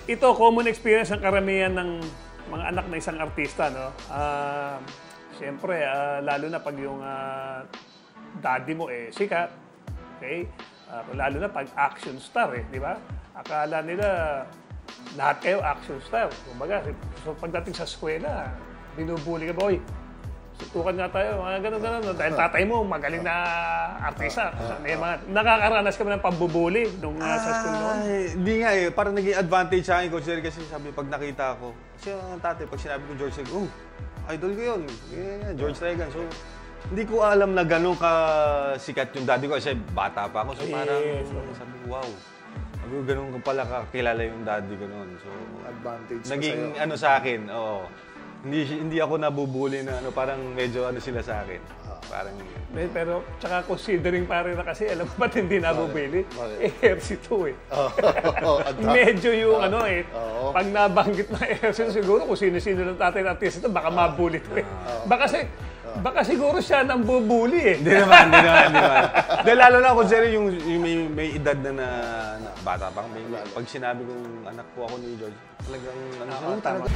ito, common experience ng karamihan ng mga anak na isang artista, no? Siyempre, lalo na pag yung daddy mo sikat, okay? Lalo na pag action star, di ba? Akala nila lahat kayo action star. Kumbaga, so pagdating sa eskwela, binubuli ka, boy. Sutukan nga tayo, mga ganun-ganun. Dahil tatay mo, magaling na artista. Nakakaranas ka ba ng pambubuli nung sa school noon? Hindi nga parang naging advantage sa akin, Coach Jerry, kasi sabi, pag nakita ko, kasi yung tatay, pag sinabi ko George Regan, idol ko yun. George Regan. So, hindi ko alam na gano'n ka-sikat yung daddy ko kasi bata pa ako. So, parang sabi ko, wow. Sabi ko, gano'n ko pala kakilala yung daddy ko noon. So, advantage naging sa akin, oo. Hindi ako nabubuli na parang medyo sila sa akin. Parang pero tsaka considering pare na kasi alam mo ba't hindi nabubili? RC2 Medyo yung pag nabanggit na RC2 siguro kung sino-sino ng tatay ng artista ito baka mabuli ito Baka siguro siya nang bubuli Hindi naman. Dahil lalo na ako, Jerry, yung may edad na bata pa. Pag sinabi kong anak ko ako ni George, talagang tama.